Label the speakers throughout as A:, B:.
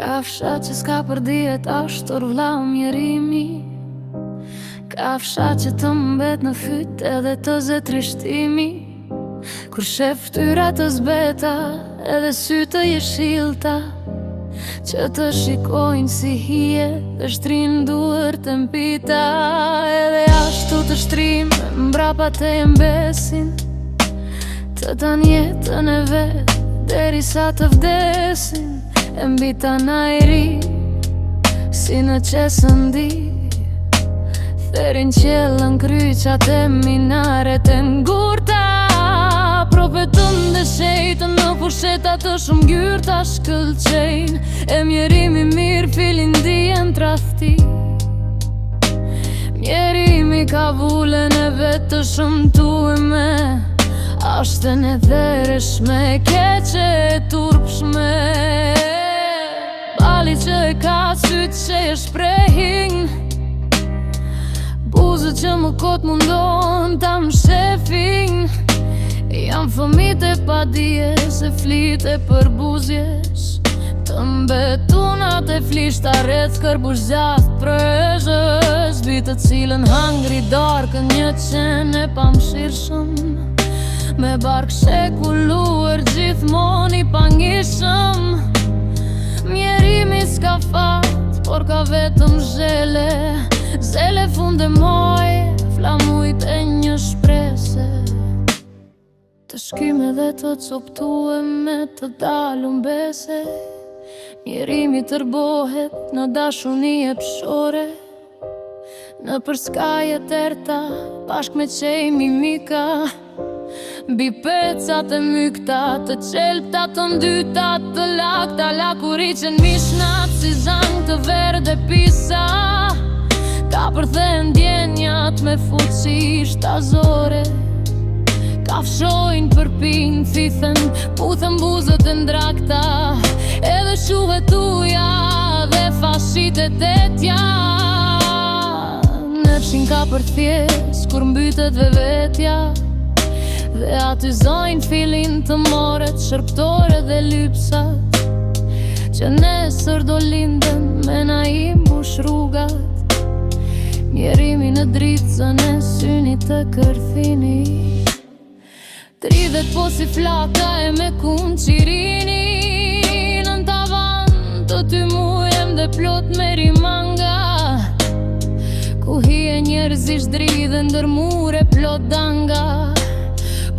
A: Kafsha që s'ka për diet ashtor vlla mjerimi. Kafsha që të mbet në fyt edhe të zë trishtimi. Kur shef ftyra të zbeta edhe sy të jeshilta, që të shikojnë si hije dhe shtrin duar të mpita. Edhe ashtu të shtrim mbrapa të mbesin, të tan jetën e vet derisa të vdesin. E mbita najri si në qesën di, therin qellën kryqat e minaret e ngurta. Profetën dhe shejtën në fusheta të shumë gjyrta shkëlqejnë. E mjerimi mirë filin dijen trafti. Mjerimi ka vullën e vetë të shëmtueme, ashtën e dhereshme, keqe e turpshme. Bali që e ka sytë që e shprehin, buzët që më kot mundon ta më shefin. Jam fëmit e pa dije se flit e për buzjes, të mbetunat e flishta rreth kërbush zjath prezës. Bitë të cilën hangri darkën një qenë e pamshirshëm, me bark shekulluar gjithmon i pangishëm. Mjerimi s'ka fat, por ka vetëm zhele, zele funde moj, flamujt e një shprese. Të shkyme dhe të coptue me të dalun bese. Mjerimi tërbohet në dashuni e pshore, në përskaje terta bashk me qej mimika. Bi pecat e mykta, të qelpta të ndyta, të lakta lakuri që n'mishnat si zang të verde pisa. Ka përthen djenjat me fuqi shtazore, kafshojnë përpin, thithen, puthen buzët e ndrakta, edhe shuve tuja dhe fashit e tetja. Nërqin ka përthjes kur mbytet vevetja, dhe aty zojnë filin të moret shërptore dhe lypsat, që nesër do linden me na i mbush rrugat. Mjerimi në dritëzën e synit të kërthini, tridhet po si flaka e me kun qirini. Në tavan të ty mujem dhe plot me rimanga, ku hije njerëzish dridhe ndër mure plot danga.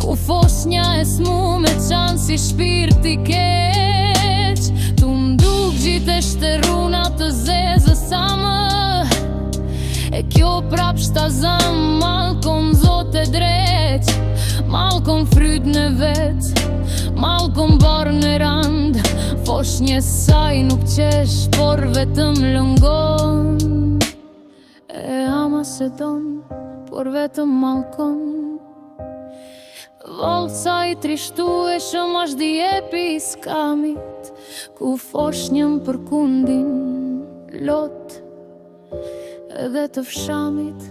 A: Ku fosnja e smu me qanë si shpirti keq, tu mduk gjitesht e runa të zezë sa më. E kjo prap shtazam malkon zot e dreq, malkon fryt në vet, malkon barë në rand. Foshnje saj nuk qesh, por vetëm lëngon. E ama se don, por vetëm malkon. Volca i trishtu e shumë ashtë di e piskamit, ku foshnjëm për kundin lot edhe të fshamit.